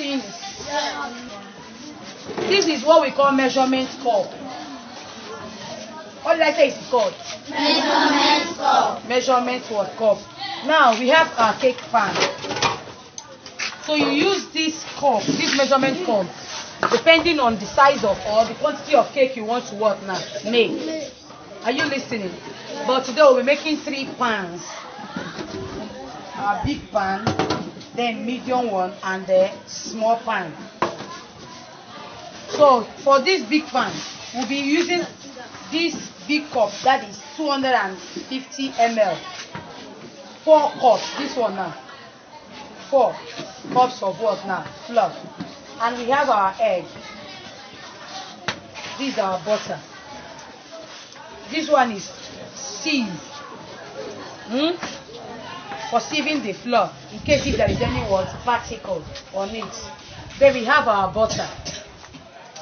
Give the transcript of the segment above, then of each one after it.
seeing it? This is what we call measurement cup. What did I say it's called? Measurement cup. Measurement what cup. Now we have our cake pan. So you use this cup, this measurement cup, depending on the size of or the quantity of cake you want to what now make. Are you listening? But today we'll be making 3 pans. Our big pan, then medium one, and the small pan. So for this big pan, we'll be using this big cup, that is 250 ml. 4 cups, this one now. 4 cups of what now? Flour. And we have our egg. This is our butter. This one is sieve. For sieving the flour, in case if there is any what particle on it. Then we have our butter.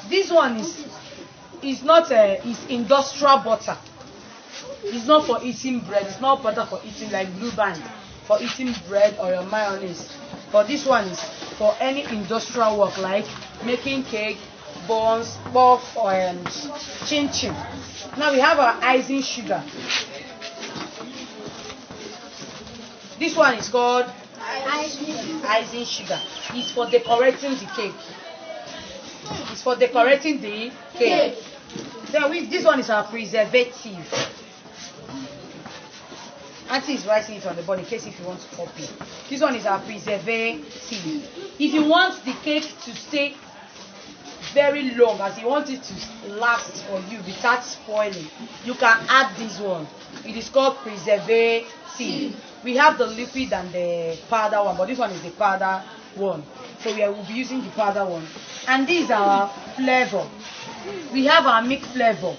This one is not is industrial butter. It's not for eating bread. It's not butter for eating like Blue Band for eating bread or your mayonnaise. But this one is for any industrial work like making cake, buns, puff, or chin chin. Now we have our icing sugar. This one is called icing sugar. It's for decorating the cake. It's for decorating the cake. Then this one is our preservative. Auntie is writing it on the board in case if you want to copy. This one is our preservative. If you want the cake to stay very long, as you want it to last for you without spoiling, you can add this one. It is called preservative. We have the liquid and the powder one, but this one is the powder one. So we will be using the powder one. And these are flavor. We have our milk flavor.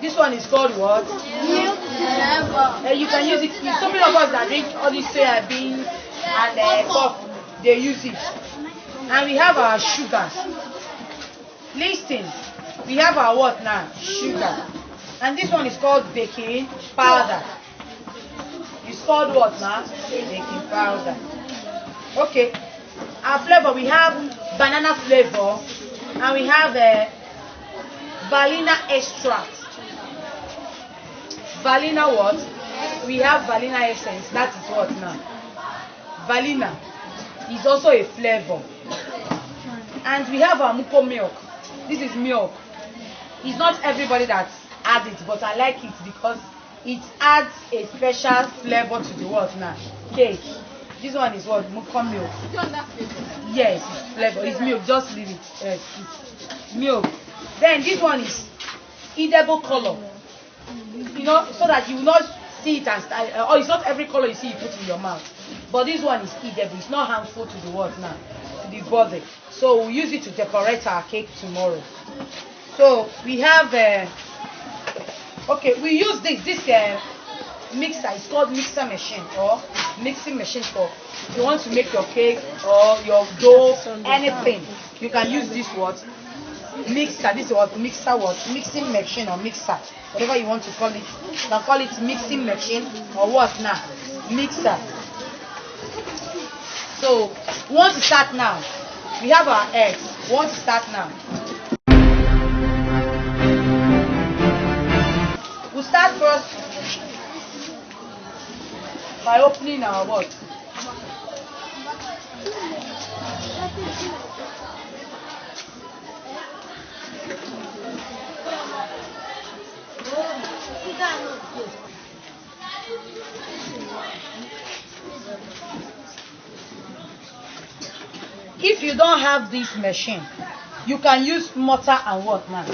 This one is called what? Milk flavor. You can use it. So many of us that drink all these soya beans and pop, they use it. And we have our sugar. Listen, we have our what now? Sugar. And this one is called baking powder. It's called what now? Baking powder. Okay. Our flavor, we have banana flavor and we have vanilla extract. Vanilla what? We have vanilla essence. That is what now? Vanilla is also a flavor. And we have our muko milk. This is milk. It's not everybody that adds it, but I like it because it adds a special flavor to the what now? Cake. This one is what? Muko milk. Yes, it's flavor. It's milk. Just leave it. Yes, it's milk. Then this one is edible color. You know, so that you will not see it and or it's not every color you see you put in your mouth. But this one is edible. It's not harmful to the what now? To the body. So we'll use it to decorate our cake tomorrow. So we have okay, we use this mixer. It's called mixer machine or mixing machine for if you want to make your cake or your dough, anything. You can use this what? Mixer. This is what mixer was. Mixing machine or mixer. Whatever you want to call it. You can call it mixing machine or what now? Mixer. So we want to start now. We have our eggs. We want to start now. We'll start first by opening our what? If you don't have this machine, you can use mortar and what now?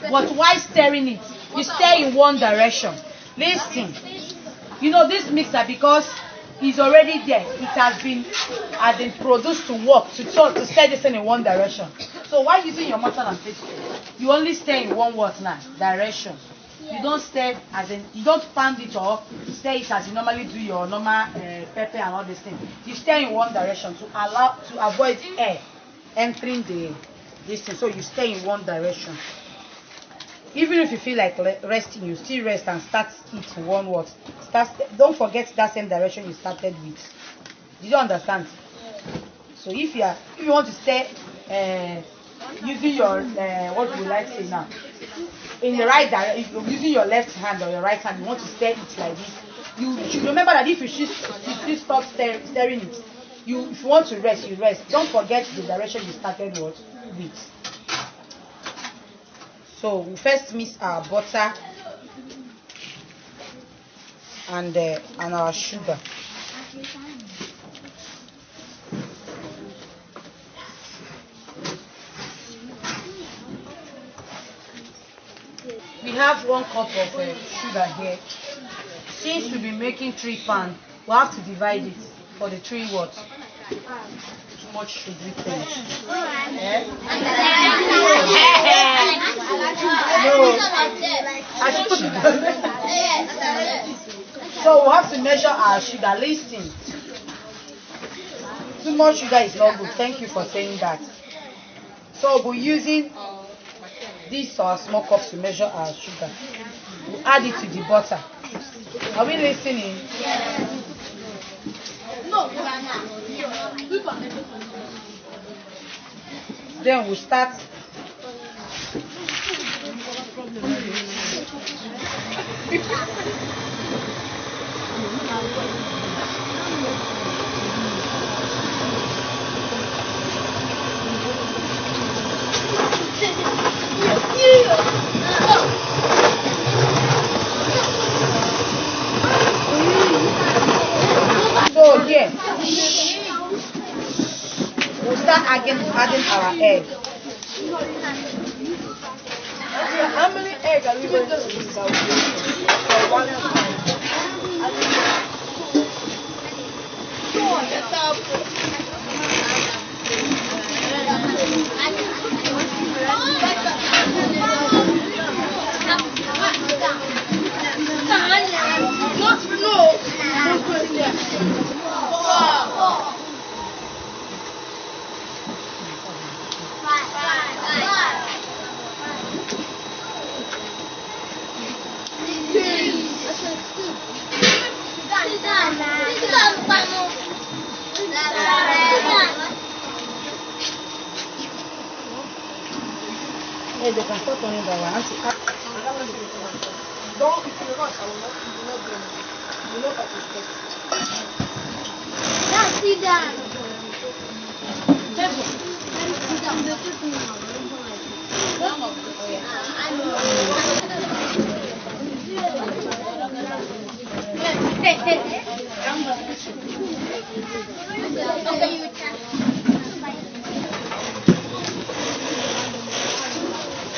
But while stirring it, you stir in one direction. Listen, you know this mixer because it's already there. It has been produced to work to stir this in one direction. So while using your mortar and pestle, you only stir in one what now? Direction. You don't stir as in you don't pound it or stir it as you normally do your normal pepper and all these things. You stir in one direction to avoid air entering this thing. So you stir in one direction. Even if you feel like resting, you still rest and start it in one word. Don't forget that same direction you started with. Did you understand? So if you want to stir using your what do you like to say now? In the right direction, if you're using your left hand or your right hand, you want to stir it like this. You should remember that if you should stop stirring it, if you want to rest, you rest. Don't forget the direction you started with. So we first mix our butter and our sugar. We have 1 cup of sugar here. Since we'll be making 3 pounds, we have to divide it for the 3 watts. Too much should we finish? Eh? No. I should put it. So we have to measure our sugar. Listen. Too much sugar is not good. Thank you for saying that. So we're using these small cups to measure our sugar. We'll add it to the butter. Are we listening? Yes. Then we'll start. So yeah, we'll start adding our egg. How many eggs are we going to use? Hey, they can start turning that one. Don't, if you rush, I will not do it. You know what to That's it done.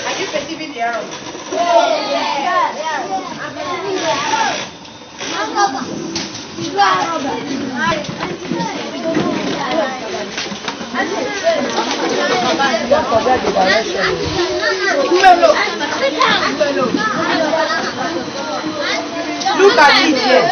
Are you perceiving the arrow? Don't forget the direction. Look at it here.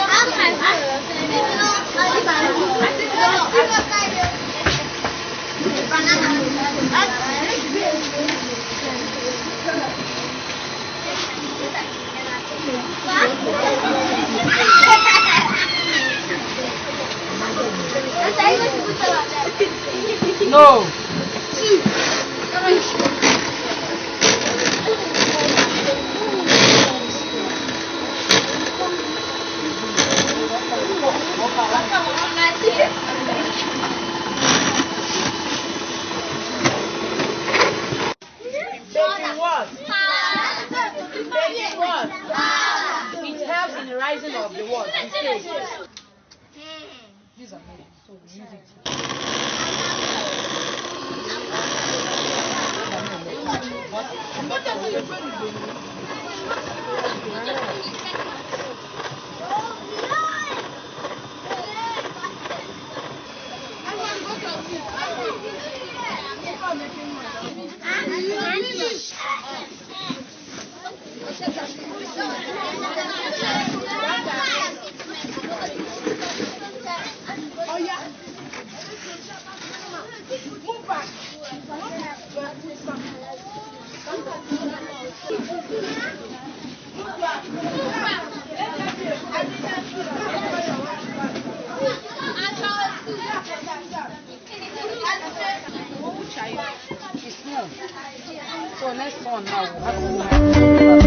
No. It helps in the rising of the word. These are made, so we use it. Oh yeah. Move back. So next one now, we'll have to